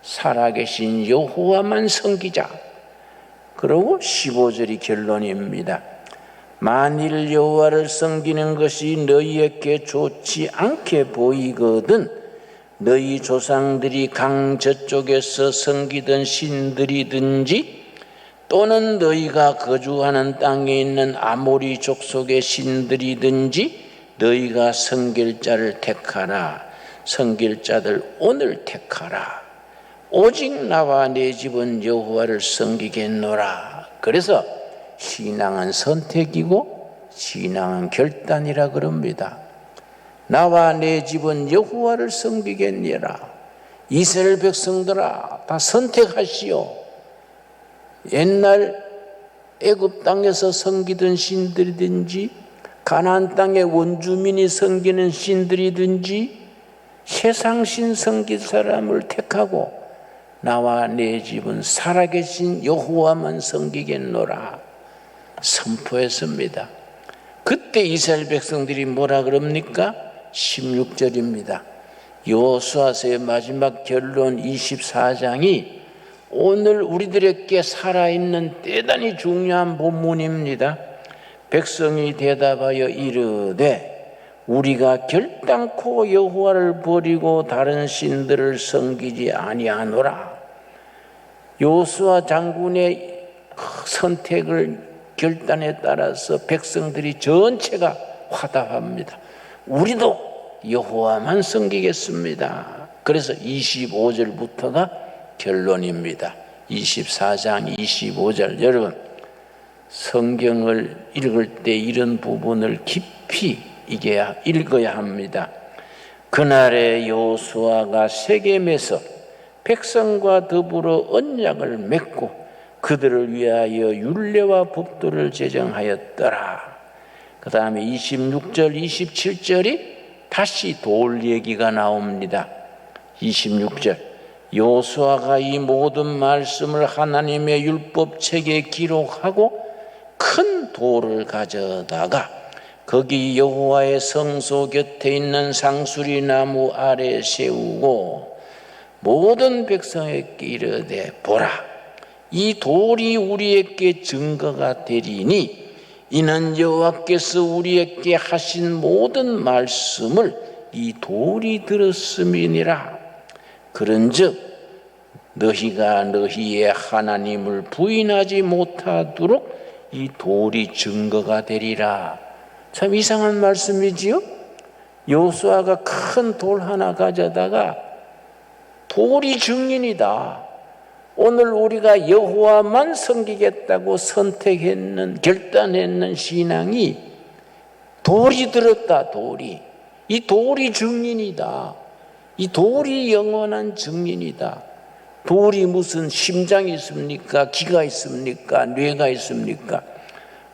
살아계신 여호와만 섬기자. 그러고 15절이 결론입니다. 만일 여호와를 섬기는 것이 너희에게 좋지 않게 보이거든 너희 조상들이 강 저쪽에서 섬기던 신들이든지 또는 너희가 거주하는 땅에 있는 아모리 족속의 신들이든지 너희가 섬길 자를 택하라. 섬길 자들 오늘 택하라. 오직 나와 내 집은 여호와를 섬기겠노라. 그래서 신앙은 선택이고 신앙은 결단이라 그럽니다. 나와 내 집은 여호와를 섬기겠니라. 이스라엘 백성들아 다 선택하시오. 옛날 애굽 땅에서 섬기던 신들이든지 가나안 땅의 원주민이 섬기는 신들이든지 세상 신 섬길 사람을 택하고 나와 내 집은 살아계신 여호와만 섬기겠노라 선포했습니다. 그때 이스라엘 백성들이 뭐라 그럽니까? 16절입니다. 여호수아서의 마지막 결론 24장이 오늘 우리들에게 살아있는 대단히 중요한 본문입니다. 백성이 대답하여 이르되 우리가 결단코 여호와를 버리고 다른 신들을 섬기지 아니하노라. 여호수아 장군의 선택을 결단에 따라서 백성들이 전체가 화답합니다. 우리도 여호와만 섬기겠습니다. 그래서 25절부터가 결론입니다. 24장 25절. 여러분 성경을 읽을 때 이런 부분을 깊이 읽어야 합니다. 그날에 여호수아가 세겜에서 백성과 더불어 언약을 맺고 그들을 위하여 율례와 법도를 제정하였더라. 그 다음에 26절 27절이 다시 돌 얘기가 나옵니다. 26절 여호수아가 이 모든 말씀을 하나님의 율법책에 기록하고 큰 돌을 가져다가 거기 여호와의 성소 곁에 있는 상수리 나무 아래 세우고 모든 백성에게 이르되 보라 이 돌이 우리에게 증거가 되리니 이는 여호와께서 우리에게 하신 모든 말씀을 이 돌이 들었음이니라. 그런즉 너희가 너희의 하나님을 부인하지 못하도록 이 돌이 증거가 되리라. 참 이상한 말씀이지요. 여호수아가 큰 돌 하나 가져다가 돌이 증인이다. 오늘 우리가 여호와만 섬기겠다고 결단했는 신앙이 돌이 들었다. 돌이. 이 돌이 증인이다. 이 돌이 영원한 증인이다. 돌이 무슨 심장이 있습니까? 기가 있습니까? 뇌가 있습니까?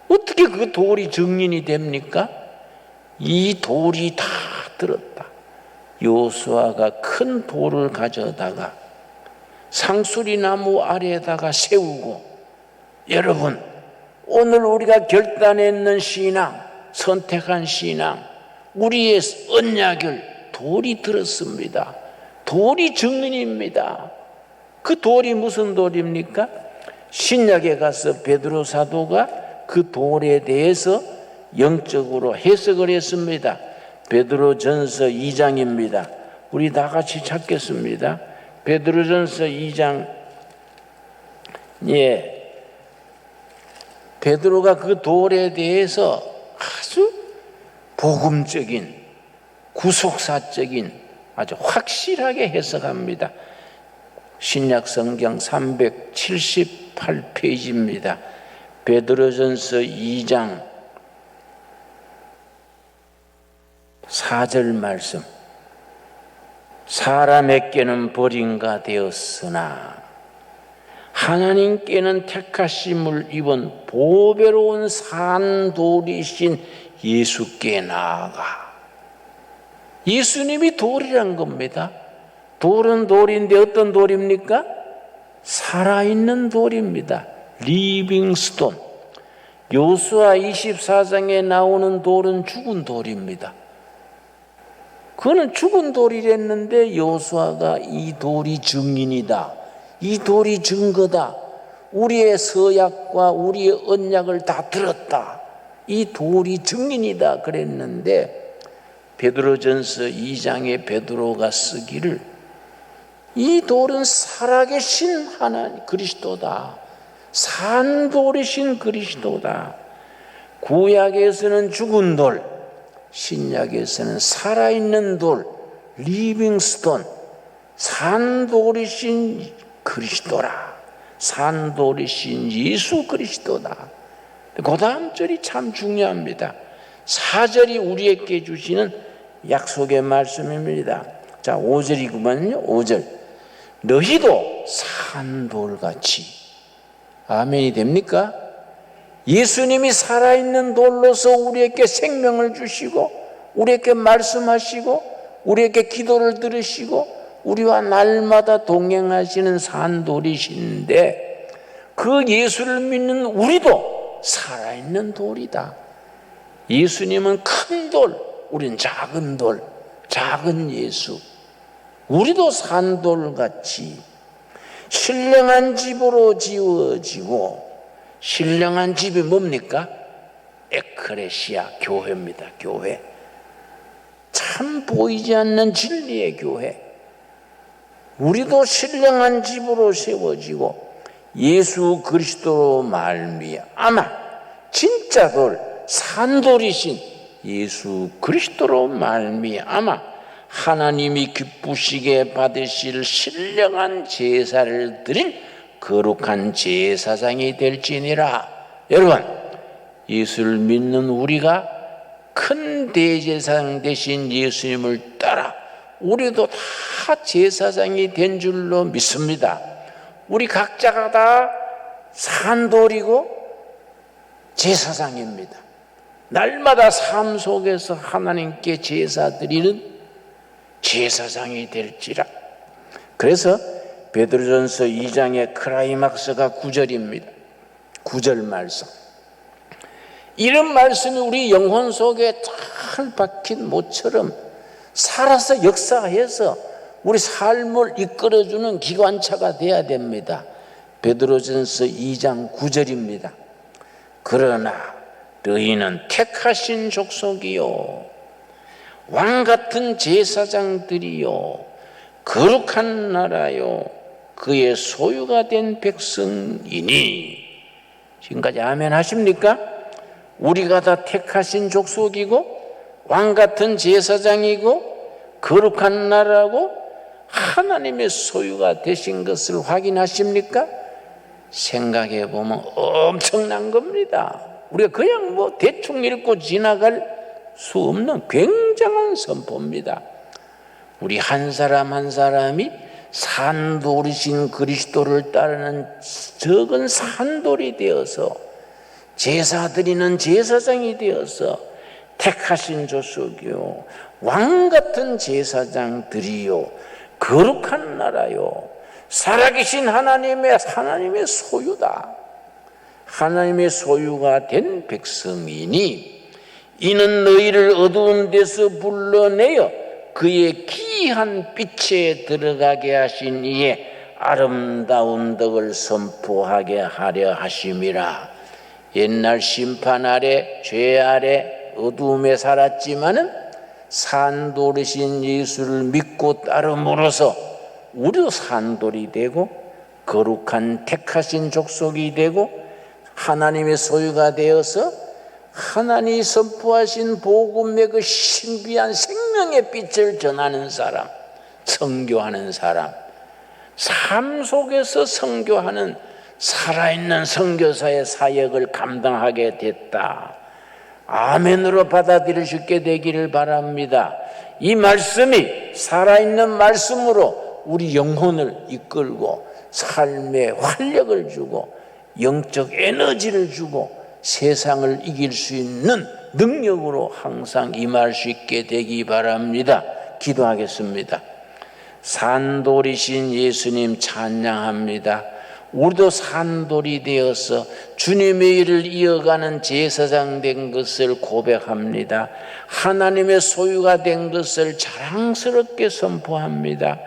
어떻게 그 돌이 증인이 됩니까? 이 돌이 다 들었다. 여호수아가 큰 돌을 가져다가 상수리 나무 아래에다가 세우고 여러분 오늘 우리가 결단했는 신앙, 선택한 신앙, 우리의 언약을 돌이 들었습니다. 돌이 증인입니다. 그 돌이 무슨 돌입니까? 신약에 가서 베드로 사도가 그 돌에 대해서 영적으로 해석을 했습니다. 베드로전서 2장입니다. 우리 다 같이 찾겠습니다. 베드로전서 2장. 베드로가 그 돌에 대해서 아주 복음적인 구속사적인 아주 확실하게 해석합니다. 신약 성경 378페이지입니다. 베드로전서 2장 4절 말씀. 사람에게는 버림가 되었으나 하나님께는 택하심을 입은 보배로운 산돌이신 예수께 나아가. 예수님이 돌이란 겁니다. 돌은 돌인데 어떤 돌입니까? 살아있는 돌입니다. 리빙스톤. 요수아 24장에 나오는 돌은 죽은 돌입니다. 그는 죽은 돌이랬는데 여호수아가 이 돌이 증인이다, 이 돌이 증거다, 우리의 서약과 우리의 언약을 다 들었다, 이 돌이 증인이다 그랬는데 베드로전서 2장에 베드로가 쓰기를 이 돌은 살아계신 하나님 그리스도다, 산돌이신 그리스도다. 구약에서는 죽은 돌, 신약에서는 살아있는 돌, 리빙스톤, 산돌이신 그리스도라, 산돌이신 예수 그리스도다. 그 다음 절이 참 중요합니다. 4절이 우리에게 주시는 약속의 말씀입니다. 자, 5절이구만요. 5절. 너희도 산돌같이. 아멘이 됩니까? 예수님이 살아있는 돌로서 우리에게 생명을 주시고 우리에게 말씀하시고 우리에게 기도를 들으시고 우리와 날마다 동행하시는 산돌이신데 그 예수를 믿는 우리도 살아있는 돌이다. 예수님은 큰 돌, 우린 작은 돌, 작은 예수. 우리도 산돌같이 신령한 집으로 지어지고, 신령한 집이 뭡니까? 에크레시아, 교회입니다. 교회. 참 보이지 않는 진리의 교회. 우리도 신령한 집으로 세워지고 예수 그리스도로 말미암아 진짜 돌, 산돌이신 예수 그리스도로 말미암아 하나님이 기쁘시게 받으실 신령한 제사를 드릴 거룩한 제사장이 될지니라. 여러분, 예수를 믿는 우리가 큰 대제사장 되신 예수님을 따라 우리도 다 제사장이 된 줄로 믿습니다. 우리 각자가 다 산돌이고 제사장입니다. 날마다 삶 속에서 하나님께 제사 드리는 제사장이 될지라. 그래서 베드로전서 2장의 크라이막스가 9절입니다. 9절 말씀. 이런 말씀이 우리 영혼 속에 잘 박힌 모처럼 살아서 역사해서 우리 삶을 이끌어주는 기관차가 돼야 됩니다. 베드로전서 2장 9절입니다. 그러나 너희는 택하신 족속이요 왕같은 제사장들이요 거룩한 나라요 그의 소유가 된 백성이니. 지금까지 아멘 하십니까? 우리가 다 택하신 족속이고 왕같은 제사장이고 거룩한 나라고 하나님의 소유가 되신 것을 확인하십니까? 생각해 보면 엄청난 겁니다. 우리가 그냥 뭐 대충 읽고 지나갈 수 없는 굉장한 선포입니다. 우리 한 사람 한 사람이 산돌이신 그리스도를 따르는 적은 산돌이 되어서 제사 드리는 제사장이 되어서 택하신 족속이요 왕같은 제사장들이요 거룩한 나라요 살아계신 하나님의 소유다. 하나님의 소유가 된 백성이니 이는 너희를 어두운 데서 불러내어 그의 기이한 빛에 들어가게 하신 이의 아름다운 덕을 선포하게 하려 하심이라. 옛날 심판 아래 죄 아래 어두움에 살았지만은 산돌이신 예수를 믿고 따름으로써 우리도 산돌이 되고 거룩한 택하신 족속이 되고 하나님의 소유가 되어서 하나님이 선포하신 복음의 그 신비한 생명의 빛을 전하는 사람, 선교하는 사람, 삶 속에서 선교하는 살아있는 선교사의 사역을 감당하게 됐다. 아멘으로 받아들일 수 있게 되기를 바랍니다. 이 말씀이 살아있는 말씀으로 우리 영혼을 이끌고 삶에 활력을 주고 영적 에너지를 주고 세상을 이길 수 있는 능력으로 항상 임할 수 있게 되기 바랍니다. 기도하겠습니다. 산돌이신 예수님 찬양합니다. 우리도 산돌이 되어서 주님의 일을 이어가는 제사장 된 것을 고백합니다. 하나님의 소유가 된 것을 자랑스럽게 선포합니다.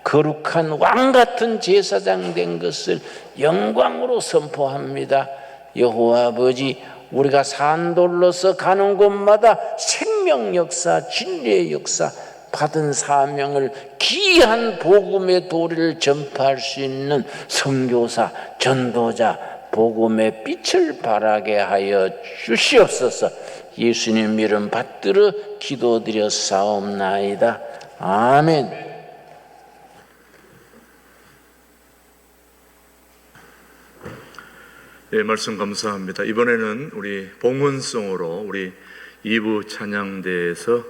거룩한 왕 같은 제사장 된 것을 영광으로 선포합니다. 여호와 아버지, 우리가 산돌로서 가는 곳마다 생명 역사, 진리의 역사, 받은 사명을 귀한 복음의 도리를 전파할 수 있는 선교사, 전도자, 복음의 빛을 발하게 하여 주시옵소서. 예수님 이름 받들어 기도드려 사옵나이다. 아멘. 네, 말씀 감사합니다. 이번에는 우리 봉헌송으로 우리 2부 찬양대에서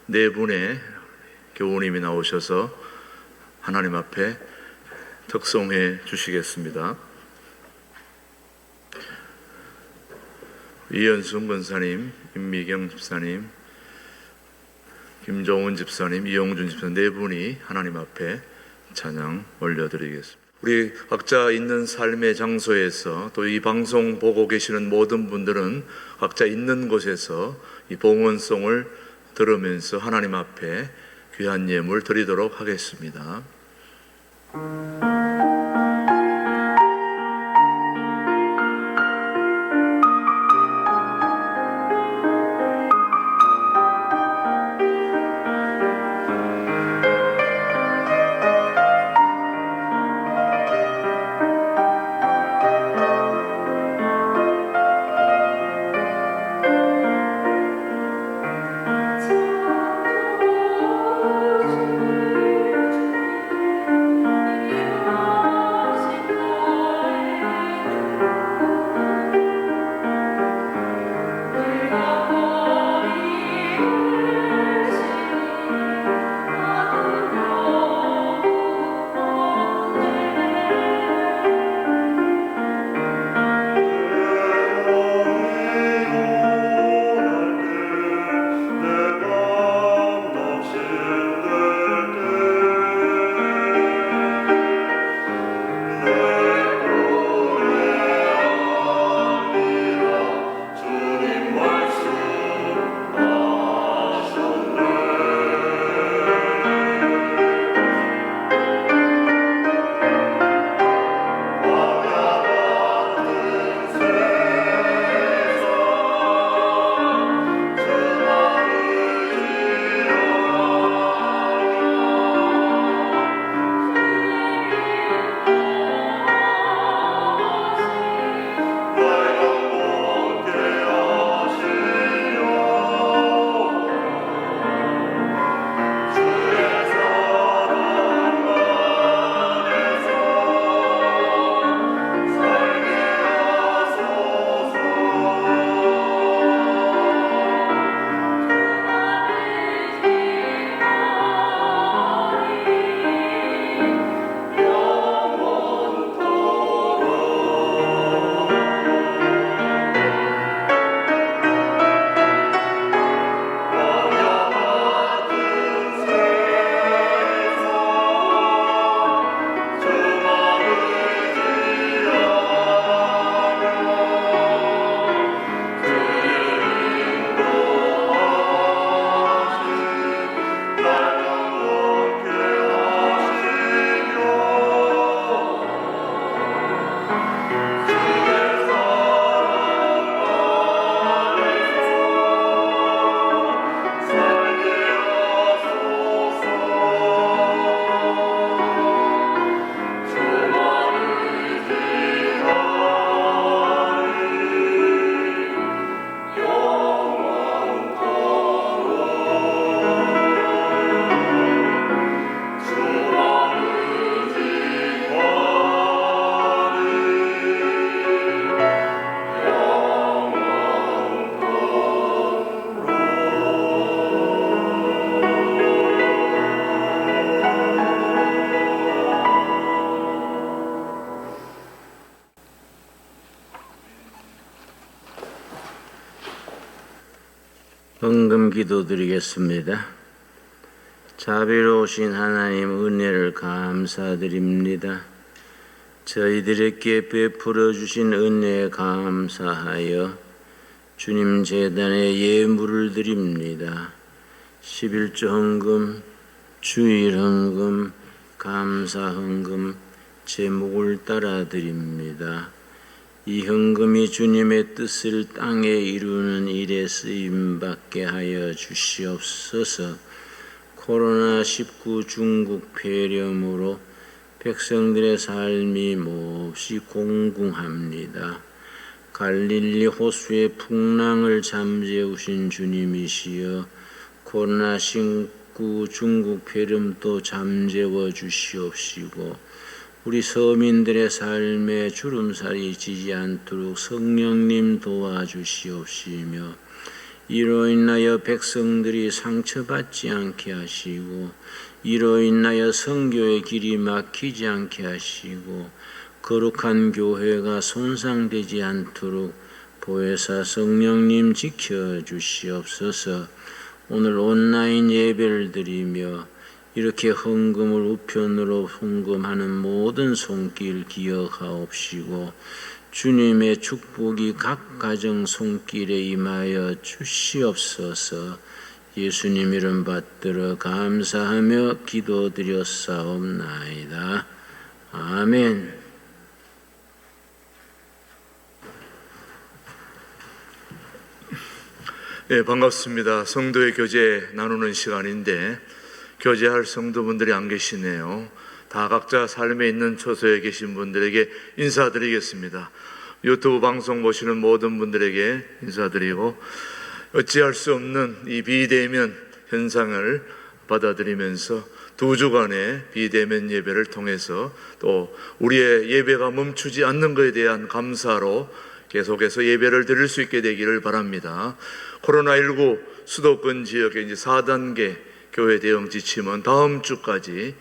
네 분의 교우님이 나오셔서 하나님 앞에 특송해 주시겠습니다. 이현순 권사님, 임미경 집사님, 김종훈 집사님, 이용준 집사님 네 분이 하나님 앞에 찬양 올려드리겠습니다. 우리 각자 있는 삶의 장소에서 또 이 방송 보고 계시는 모든 분들은 각자 있는 곳에서 이 봉헌송을 들으면서 하나님 앞에 귀한 예물 드리도록 하겠습니다. 헌금 기도 드리겠습니다. 자비로우신 하나님 은혜를 감사드립니다. 저희들에게 베풀어 주신 은혜에 감사하여 주님 제단에 예물을 드립니다. 11조 헌금, 주일 헌금, 감사 헌금, 제목을 따라 드립니다. 이 헌금이 주님의 뜻을 땅에 이루는 일에 쓰임받게 하여 주시옵소서. 코로나19 중국 폐렴으로 백성들의 삶이 몹시 공궁합니다. 갈릴리 호수의 풍랑을 잠재우신 주님이시여 코로나19 중국 폐렴도 잠재워 주시옵시고 우리 서민들의 삶에 주름살이 지지 않도록 성령님 도와주시옵시며 이로 인하여 백성들이 상처받지 않게 하시고 이로 인하여 선교의 길이 막히지 않게 하시고 거룩한 교회가 손상되지 않도록 보혜사 성령님 지켜주시옵소서. 오늘 온라인 예배를 드리며 이렇게 헌금을 우편으로 헌금하는 모든 손길 기억하옵시고 주님의 축복이 각 가정 손길에 임하여 주시옵소서. 예수님 이름 받들어 감사하며 기도드렸사옵나이다. 아멘. 네, 반갑습니다. 성도의 교제 나누는 시간인데 교제할 성도분들이 안 계시네요. 다 각자 삶에 있는 처소에 계신 분들에게 인사드리겠습니다. 유튜브 방송 보시는 모든 분들에게 인사드리고 어찌할 수 없는 이 비대면 현상을 받아들이면서 2주간의 비대면 예배를 통해서 또 우리의 예배가 멈추지 않는 것에 대한 감사로 계속해서 예배를 드릴 수 있게 되기를 바랍니다. 코로나19 수도권 지역의 이제 4단계 교회 대응 지침은 다음 주까지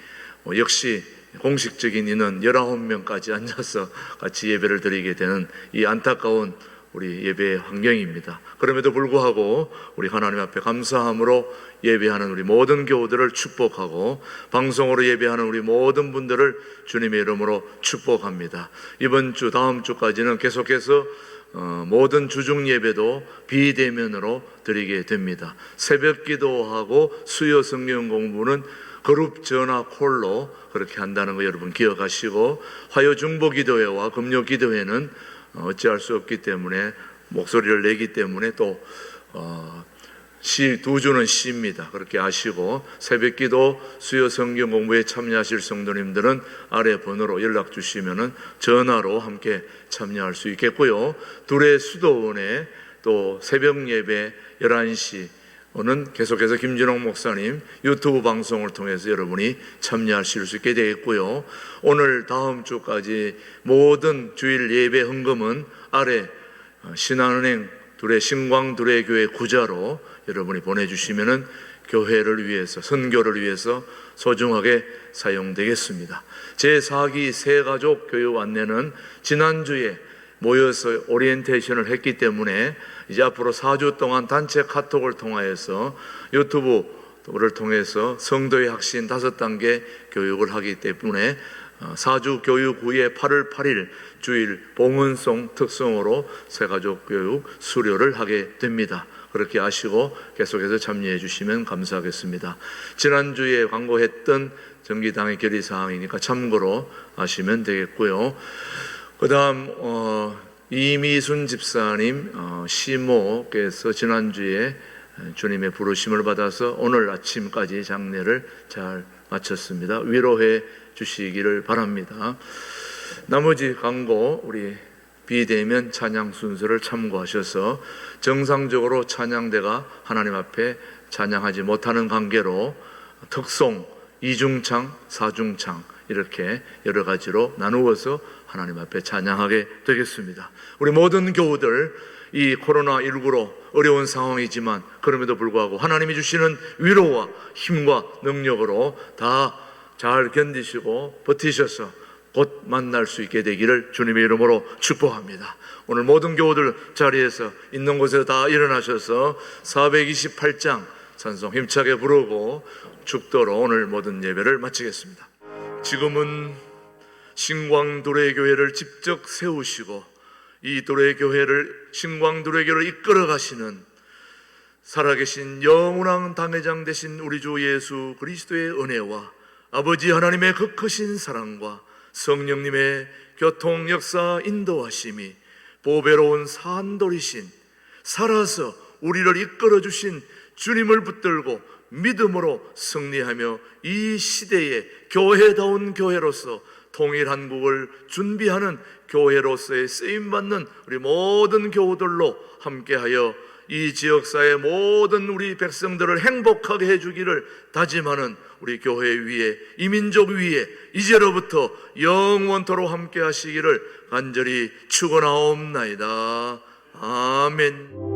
역시 공식적인 인원 19명까지 앉아서 같이 예배를 드리게 되는 이 안타까운 우리 예배의 환경입니다. 그럼에도 불구하고 우리 하나님 앞에 감사함으로 예배하는 우리 모든 교우들을 축복하고 방송으로 예배하는 우리 모든 분들을 주님의 이름으로 축복합니다. 이번 주 다음 주까지는 계속해서 모든 주중 예배도 비대면으로 드리게 됩니다. 새벽 기도하고 수요 성경 공부는 그룹 전화 콜로 그렇게 한다는 거 여러분 기억하시고 화요 중보 기도회와 금요 기도회는 어찌할 수 없기 때문에 목소리를 내기 때문에 또 2주는 쉽니다. 그렇게 아시고 새벽기도 수요 성경 공부에 참여하실 성도님들은 아래 번호로 연락 주시면은 전화로 함께 참여할 수 있겠고요. 둘의 수도원에 또 새벽 예배 11시는 계속해서 김진홍 목사님 유튜브 방송을 통해서 여러분이 참여하실 수 있게 되겠고요. 오늘 다음 주까지 모든 주일 예배 헌금은 아래 신한은행 신광 두레교회 구자로 여러분이 보내주시면은 교회를 위해서 선교를 위해서 소중하게 사용되겠습니다. 제4기 새가족 교육 안내는 지난주에 모여서 오리엔테이션을 했기 때문에 이제 앞으로 4주 동안 단체 카톡을 통하여서 유튜브를 통해서 성도의 확신 5단계 교육을 하기 때문에 4주 교육 후에 8월 8일 주일 봉헌송 특송으로 새가족 교육 수료를 하게 됩니다. 그렇게 아시고 계속해서 참여해 주시면 감사하겠습니다. 지난주에 광고했던 정기당의 결의사항이니까 참고로 하시면 되겠고요. 그 다음 이미순 집사님 시모께서 지난주에 주님의 부르심을 받아서 오늘 아침까지 장례를 잘 마쳤습니다. 위로해 주시기를 바랍니다. 나머지 광고 우리 비대면 찬양 순서를 참고하셔서 정상적으로 찬양대가 하나님 앞에 찬양하지 못하는 관계로 특송, 이중창, 사중창 이렇게 여러 가지로 나누어서 하나님 앞에 찬양하게 되겠습니다. 우리 모든 교우들 이 코로나19로 어려운 상황이지만 그럼에도 불구하고 하나님이 주시는 위로와 힘과 능력으로 다 잘 견디시고 버티셔서 곧 만날 수 있게 되기를 주님의 이름으로 축복합니다. 오늘 모든 교우들 자리에서 있는 곳에 다 일어나셔서 428장 찬송 힘차게 부르고 죽도록 오늘 모든 예배를 마치겠습니다. 지금은 신광두레교회를 직접 세우시고 이 두레교회를 신광두레교를 이끌어 가시는 살아계신 영원한 당회장 되신 우리 주 예수 그리스도의 은혜와 아버지 하나님의 그 크신 사랑과 성령님의 교통 역사 인도하심이 보배로운 산돌이신 살아서 우리를 이끌어 주신 주님을 붙들고 믿음으로 승리하며 이 시대에 교회다운 교회로서 통일한국을 준비하는 교회로서의 쓰임받는 우리 모든 교우들로 함께하여 이 지역사회 모든 우리 백성들을 행복하게 해주기를 다짐하는 우리 교회 위에 이 민족 위에 이제로부터 영원토록 함께 하시기를 간절히 축원하옵나이다. 아멘.